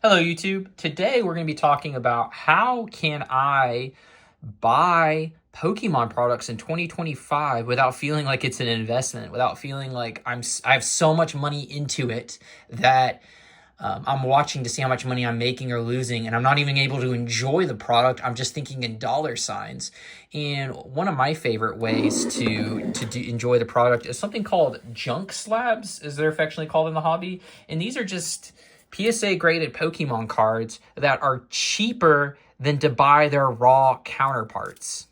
Hello YouTube. Today we're going to be talking about how can I buy Pokemon products in 2025 without feeling like it's an investment, without feeling like I have so much money into it that I'm watching to see how much money I'm making or losing, and I'm not even able to enjoy the product. I'm just thinking in dollar signs. And one of my favorite ways to enjoy the product is something called junk slabs, as they're affectionately called in the hobby. And these are just PSA graded Pokemon cards that are cheaper than to buy their raw counterparts.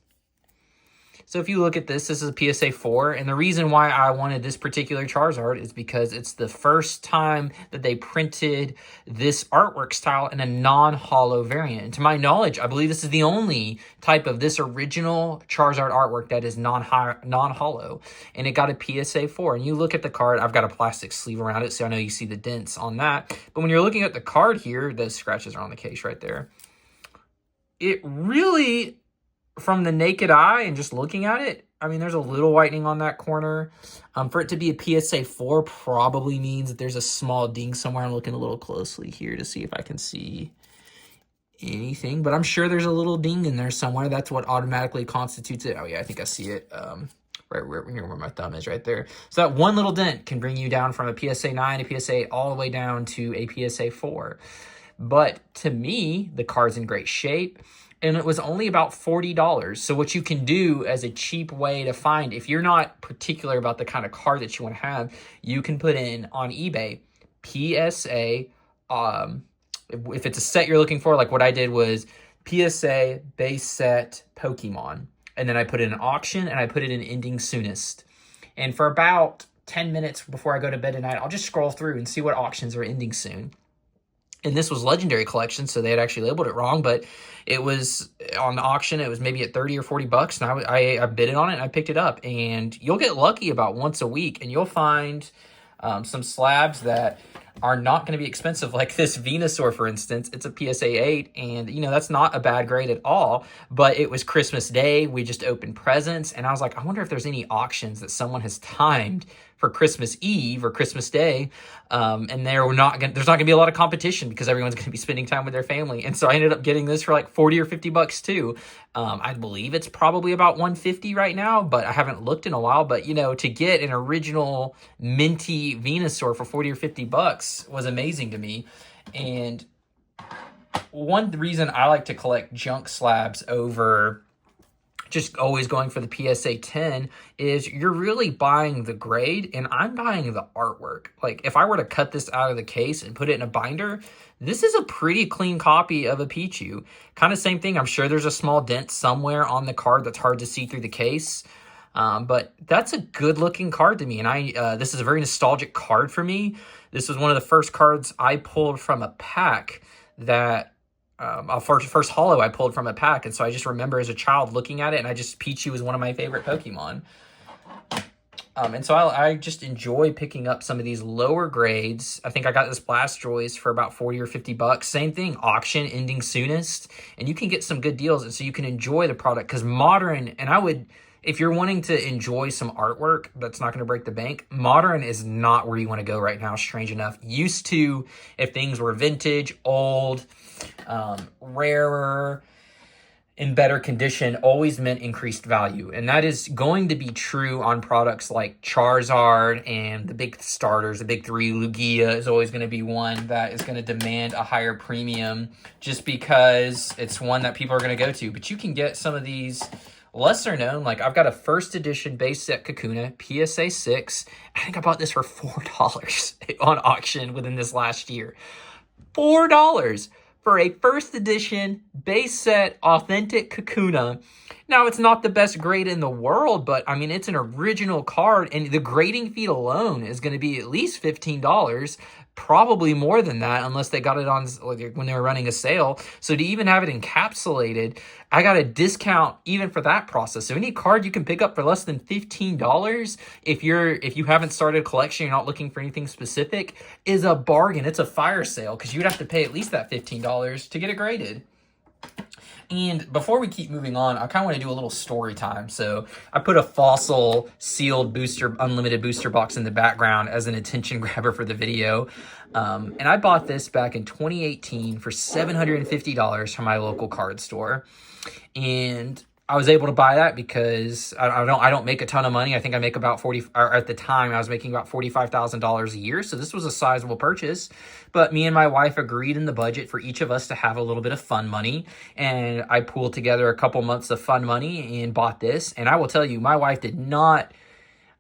So if you look at this is a PSA 4, and the reason why I wanted this particular Charizard is because it's the first time that they printed this artwork style in a non-holo variant. And to my knowledge, I believe this is the only type of this original Charizard artwork that is non-holo, and it got a PSA 4. And you look at the card, I've got a plastic sleeve around it, so I know you see the dents on that. But when you're looking at the card here, the scratches are on the case right there. It really, from the naked eye and just looking at it, I mean, there's a little whitening on that corner. For it to be a PSA 4 probably means that there's a small ding somewhere. I'm looking a little closely here to see if I can see anything, but I'm sure there's a little ding in there somewhere. That's what automatically constitutes it. Oh yeah, I think I see it right where my thumb is right there. So that one little dent can bring you down from a PSA 9, a PSA 8, all the way down to a PSA 4. But to me, the card's in great shape, and it was only about $40. So what you can do as a cheap way to find, if you're not particular about the kind of card that you want to have, you can put in on eBay, PSA, if it's a set you're looking for, like what I did was PSA base set Pokemon. And then I put it in an auction, and I put it in ending soonest. And for about 10 minutes before I go to bed tonight, I'll just scroll through and see what auctions are ending soon. And this was Legendary Collection, so they had actually labeled it wrong, but it was on the auction. It was maybe at 30 or 40 bucks, and I bid it on it, and I picked it up. And you'll get lucky about once a week, and you'll find some slabs that are not going to be expensive, like this Venusaur, for instance. It's a PSA 8, and, you know, that's not a bad grade at all, but it was Christmas Day. We just opened presents, and I was like, I wonder if there's any auctions that someone has timed for Christmas Eve or Christmas Day, and there's not going to be a lot of competition because everyone's going to be spending time with their family. And so I ended up getting this for like 40 or 50 bucks too. I believe it's probably about 150 right now, but I haven't looked in a while. But, you know, to get an original minty Venusaur for 40 or 50 bucks was amazing to me. And one reason I like to collect junk slabs over just always going for the PSA 10 is you're really buying the grade, and I'm buying the artwork. Like, if I were to cut this out of the case and put it in a binder, this is a pretty clean copy of a Pichu. Kind of same thing. I'm sure there's a small dent somewhere on the card that's hard to see through the case. But that's a good looking card to me. And this is a very nostalgic card for me. This was one of the first cards I pulled from a pack that first holo I pulled from a pack, and so I just remember as a child looking at it, and Pichu was one of my favorite Pokemon. And so I just enjoy picking up some of these lower grades. I think I got this Blastoise for about 40 or 50 bucks. Same thing, auction ending soonest, and you can get some good deals, and so you can enjoy the product. Because modern, and if you're wanting to enjoy some artwork that's not going to break the bank, modern is not where you want to go right now, strange enough. Used to, if things were vintage, old, rarer, in better condition, always meant increased value. And that is going to be true on products like Charizard and the big starters, the big three. Lugia is always going to be one that is going to demand a higher premium just because it's one that people are going to go to. But you can get some of these lesser known, like I've got a first edition base set Kakuna, PSA 6. I think I bought this for $4 on auction within this last year. $4 for a first edition base set authentic Kakuna. Now, it's not the best grade in the world, but I mean, it's an original card, and the grading fee alone is going to be at least $15, probably more than that, unless they got it on when they were running a sale. So to even have it encapsulated, I got a discount even for that process. So any card you can pick up for less than $15, if you haven't started a collection, you're not looking for anything specific, is a bargain. It's a fire sale because you'd have to pay at least that $15 to get it graded. And before we keep moving on, I kind of want to do a little story time. So I put a Fossil sealed unlimited booster box in the background as an attention grabber for the video. And I bought this back in 2018 for $750 from my local card store. And I was able to buy that because I don't make a ton of money. I think I make about at the time I was making about $45,000 a year. So this was a sizable purchase, but me and my wife agreed in the budget for each of us to have a little bit of fun money. And I pooled together a couple months of fun money and bought this. And I will tell you, my wife did not,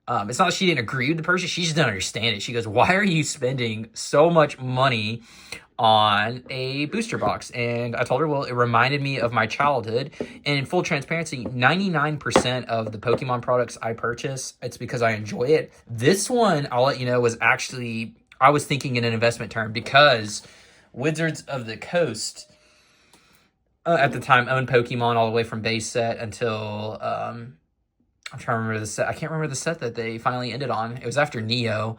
it's not that she didn't agree with the purchase. She just didn't understand it. She goes, why are you spending so much money on a booster box? And I told her, well, it reminded me of my childhood. And in full transparency, 99% of the Pokemon products I purchase, it's because I enjoy it. This one, I'll let you know, was actually, I was thinking in an investment term because Wizards of the Coast at the time owned Pokemon all the way from base set until I'm trying to remember the set. I can't remember the set that they finally ended on. It was after Neo.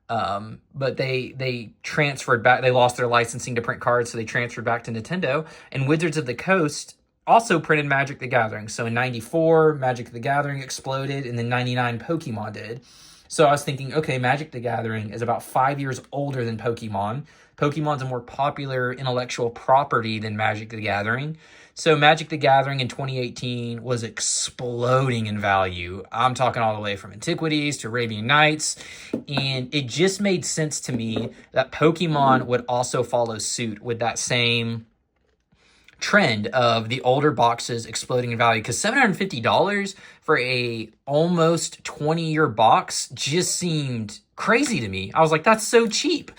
But they transferred back. They lost their licensing to print cards, so they transferred back to Nintendo. And Wizards of the Coast also printed Magic the Gathering. So in 94, Magic the Gathering exploded, and then 99, Pokemon did. So I was thinking, okay, Magic the Gathering is about 5 years older than Pokemon. Pokemon's a more popular intellectual property than Magic the Gathering. So Magic the Gathering in 2018 was exploding in value. I'm talking all the way from Antiquities to Arabian Nights. And it just made sense to me that Pokemon would also follow suit with that same trend of the older boxes exploding in value, because $750 for a almost 20-year box just seemed crazy to me. I was like, that's so cheap.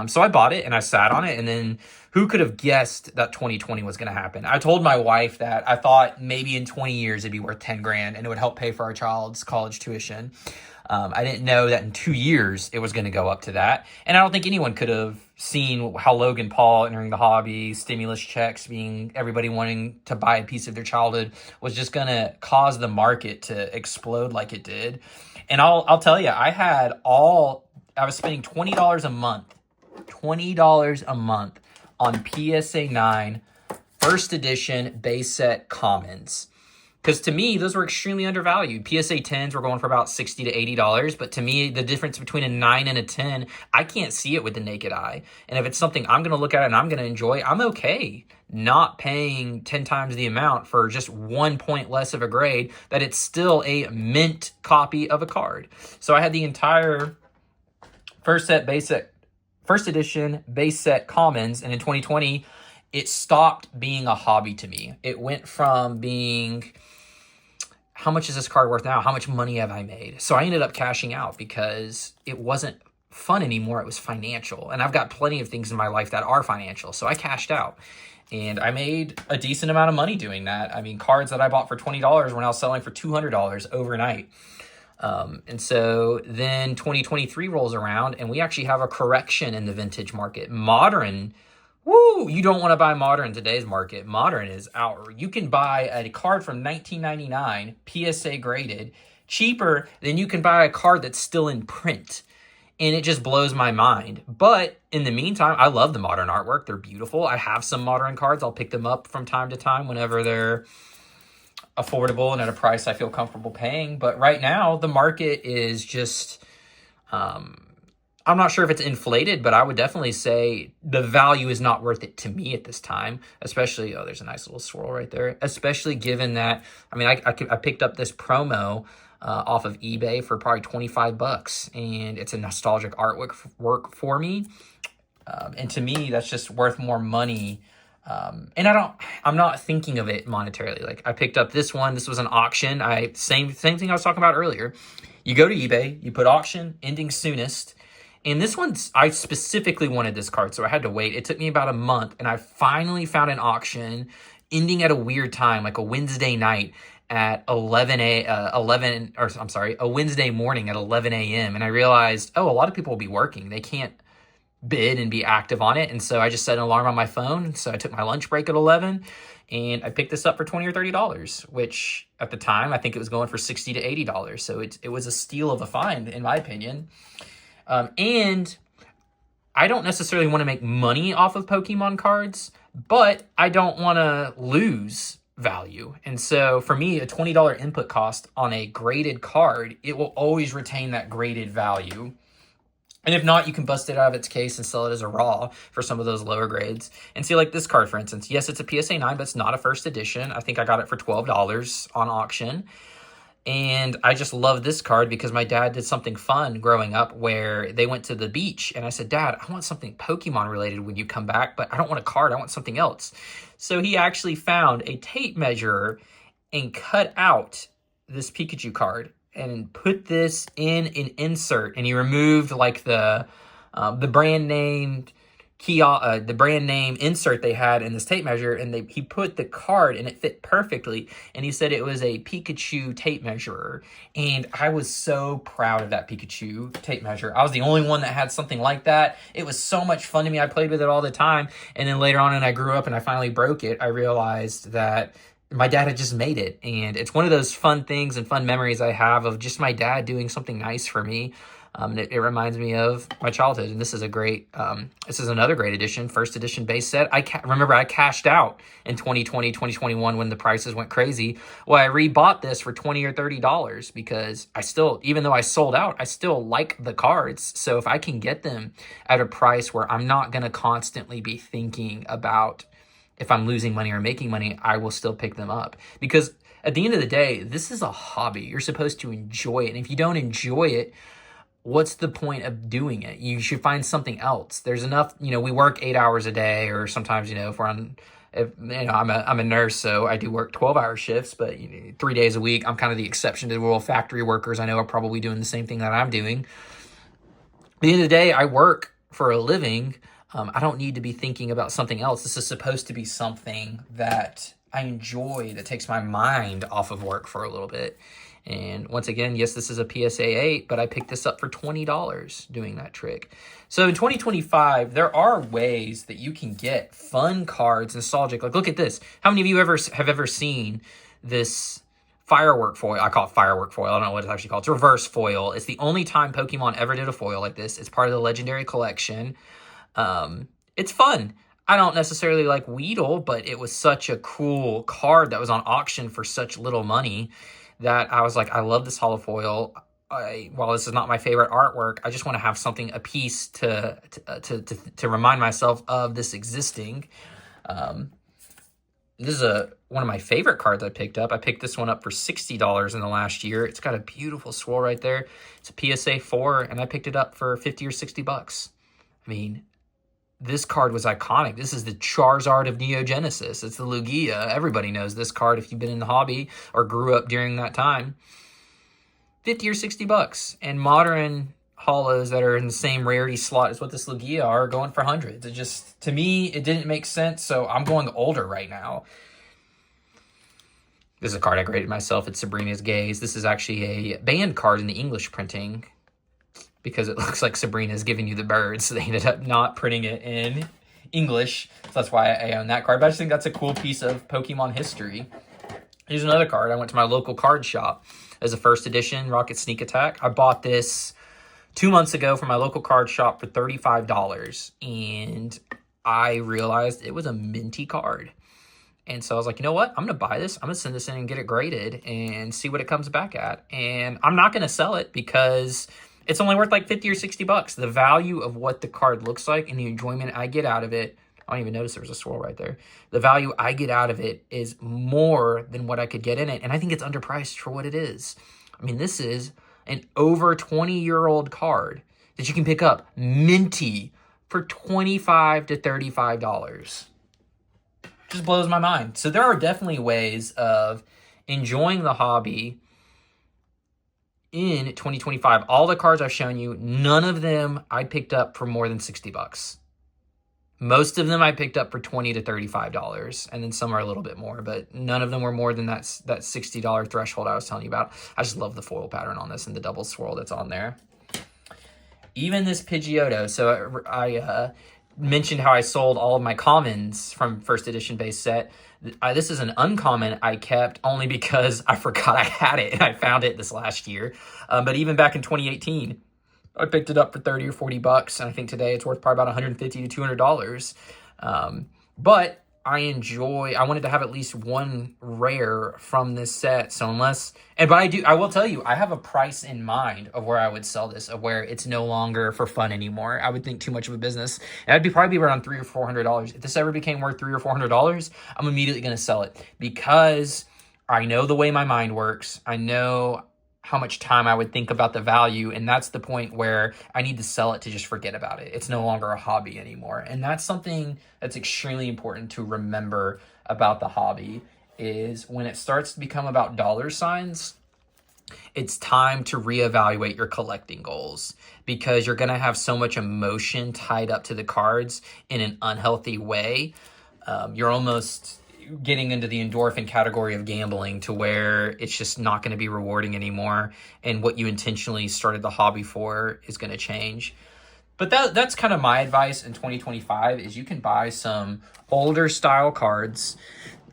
So I bought it and I sat on it, and then who could have guessed that 2020 was going to happen? I told my wife that I thought maybe in 20 years it'd be worth 10 grand and it would help pay for our child's college tuition. I didn't know that in 2 years it was going to go up to that. And I don't think anyone could have seen how Logan Paul entering the hobby, stimulus checks, being everybody wanting to buy a piece of their childhood, was just going to cause the market to explode like it did. And I'll tell you, I was spending $20 a month on PSA 9 first edition base set commons. Because to me, those were extremely undervalued. PSA 10s were going for about $60 to $80. But to me, the difference between a 9 and a 10, I can't see it with the naked eye. And if it's something I'm going to look at and I'm going to enjoy, I'm okay not paying 10 times the amount for just 1 point less of a grade, that it's still a mint copy of a card. So I had the entire first edition base set commons. And in 2020, it stopped being a hobby to me. It went from being, how much is this card worth now? How much money have I made? So I ended up cashing out because it wasn't fun anymore. It was financial. And I've got plenty of things in my life that are financial. So I cashed out. And I made a decent amount of money doing that. I mean, cards that I bought for $20 were now selling for $200 overnight. And so then 2023 rolls around and we actually have a correction in the vintage market. Modern, you don't want to buy Modern in today's market. Modern is out. You can buy a card from 1999, PSA graded, cheaper than you can buy a card that's still in print. And it just blows my mind. But in the meantime, I love the Modern artwork. They're beautiful. I have some Modern cards. I'll pick them up from time to time whenever they're affordable and at a price I feel comfortable paying. But right now, the market is just, I'm not sure if it's inflated, but I would definitely say the value is not worth it to me at this time, especially, there's a nice little swirl right there, especially given that, I mean, I picked up this promo off of eBay for probably $25, and it's a nostalgic artwork for me. And to me, that's just worth more money. And I'm not thinking of it monetarily. Like, I picked up this one. This was an auction. Same thing I was talking about earlier. You go to eBay, you put auction, ending soonest. And this one, I specifically wanted this card, so I had to wait. It took me about a month, and I finally found an auction ending at a weird time, like a Wednesday night at a Wednesday morning at 11 a.m. And I realized, a lot of people will be working. They can't bid and be active on it. And so I just set an alarm on my phone. So I took my lunch break at 11 and I picked this up for $20 or $30, which at the time, I think it was going for $60 to $80. So it was a steal of a find, in my opinion. And I don't necessarily want to make money off of Pokemon cards, but I don't want to lose value. And so for me, a $20 input cost on a graded card, it will always retain that graded value. And if not, you can bust it out of its case and sell it as a raw for some of those lower grades. And see, like this card, for instance, yes, it's a PSA 9, but it's not a first edition. I think I got it for $12 on auction. And I just love this card because my dad did something fun growing up where they went to the beach. And I said, Dad, I want something Pokemon related when you come back, but I don't want a card. I want something else. So he actually found a tape measure and cut out this Pikachu card and put this in an insert, and he removed like the brand name the brand name insert they had in this tape measure, and he put the card and it fit perfectly, and he said it was a Pikachu tape measure. And I was so proud of that Pikachu tape measure. I was the only one that had something like that. It was so much fun to me. I played with it all the time, and then later on, and I grew up and I finally broke it, I realized that my dad had just made it. And it's one of those fun things and fun memories I have of just my dad doing something nice for me. It reminds me of my childhood. And this is this is another great edition, first edition base set. Remember I cashed out in 2020, 2021 when the prices went crazy. Well, I rebought this for $20 or $30 because I still, even though I sold out, I still like the cards. So if I can get them at a price where I'm not going to constantly be thinking about if I'm losing money or making money, I will still pick them up. Because at the end of the day, this is a hobby. You're supposed to enjoy it. And if you don't enjoy it, what's the point of doing it? You should find something else. There's enough, we work 8 hours a day, or sometimes, I'm a nurse, so I do work 12-hour shifts, but 3 days a week, I'm kind of the exception to the rule. Factory workers I know are probably doing the same thing that I'm doing. At the end of the day, I work for a living. I don't need to be thinking about something else. This is supposed to be something that I enjoy, that takes my mind off of work for a little bit. And once again, yes, this is a PSA 8, but I picked this up for $20 doing that trick. So in 2025, there are ways that you can get fun cards, nostalgic. Like, look at this. How many of you have ever seen this firework foil? I call it firework foil. I don't know what it's actually called. It's reverse foil. It's the only time Pokemon ever did a foil like this. It's part of the Legendary Collection. It's fun. I don't necessarily like Weedle, but it was such a cool card that was on auction for such little money that I was like, I love this holofoil. While this is not my favorite artwork, I just want to have something, a piece to remind myself of this existing. This is one of my favorite cards I picked up. I picked this one up for $60 in the last year. It's got a beautiful swirl right there. It's a PSA 4, and I picked it up for $50 or $60. I mean, this card was iconic. This is the Charizard of Neogenesis. It's the Lugia. Everybody knows this card if you've been in the hobby or grew up during that time. $50 or $60. And modern holos that are in the same rarity slot as what this Lugia are going for hundreds. It just, to me, it didn't make sense, so I'm going older right now. This is a card I graded myself. It's Sabrina's Gaze. This is actually a banned card in the English printing, because it looks like Sabrina's giving you the birds, so they ended up not printing it in English. So that's why I own that card. But I just think that's a cool piece of Pokemon history. Here's another card. I went to my local card shop as a first edition Rocket Sneak Attack. I bought this 2 months ago from my local card shop for $35, and I realized it was a minty card. And so I was like, you know what? I'm going to buy this. I'm going to send this in and get it graded and see what it comes back at. And I'm not going to sell it because it's only worth like $50 or $60. The value of what the card looks like and the enjoyment I get out of it, I don't even notice there was a swirl right there. The value I get out of it is more than what I could get in it. And I think it's underpriced for what it is. I mean, this is an over 20-year-old card that you can pick up minty for $25 to $35. Just blows my mind. So there are definitely ways of enjoying the hobby in 2025. All the cards I've shown you, none of them I picked up for more than $60. Most of them I picked up for $20 to $35, and then some are a little bit more, but none of them were more than that $60 threshold I was telling you about. I just love the foil pattern on this and the double swirl that's on there. Even this Pidgeotto. So I mentioned how I sold all of my commons from first edition base set. This is an uncommon I kept only because I forgot I had it and I found it this last year. But even back in 2018, I picked it up for 30 or 40 bucks, and I think today it's worth probably about $150 to $200. But I wanted to have at least one rare from this set. So I will tell you, I have a price in mind of where I would sell this, of where it's no longer for fun anymore. I would think too much of a business. It'd probably be around $300 or $400. If this ever became worth $300 or $400, I'm immediately going to sell it, because I know the way my mind works. I know how much time I would think about the value, and that's the point where I need to sell it to just forget about it. It's no longer a hobby anymore. And that's something that's extremely important to remember about the hobby, is when it starts to become about dollar signs, it's time to reevaluate your collecting goals, because you're going to have so much emotion tied up to the cards in an unhealthy way. You're almost getting into the endorphin category of gambling, to where it's just not going to be rewarding anymore, and what you intentionally started the hobby for is going to change. But that's kind of my advice in 2025, is you can buy some older style cards,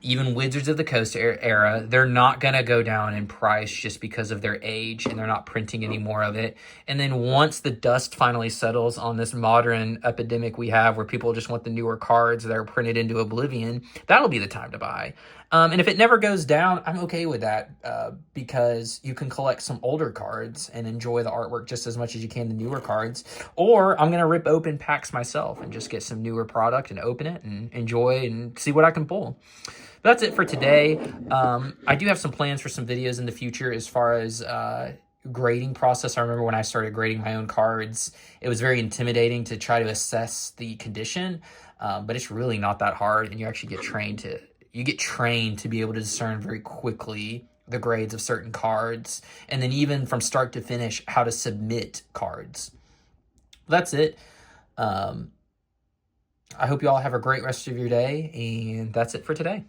even Wizards of the Coast era. They're not going to go down in price just because of their age, and they're not printing any more of it. And then once the dust finally settles on this modern epidemic we have, where people just want the newer cards that are printed into oblivion, that'll be the time to buy. And if it never goes down, I'm okay with that, because you can collect some older cards and enjoy the artwork just as much as you can the newer cards. Or I'm going to rip open packs myself and just get some newer product and open it and enjoy and see what I can pull. That's it for today. I do have some plans for some videos in the future as far as grading process. I remember when I started grading my own cards, it was very intimidating to try to assess the condition, but it's really not that hard, and you actually get trained to be able to discern very quickly the grades of certain cards, and then even from start to finish, how to submit cards. That's it. I hope you all have a great rest of your day, and that's it for today.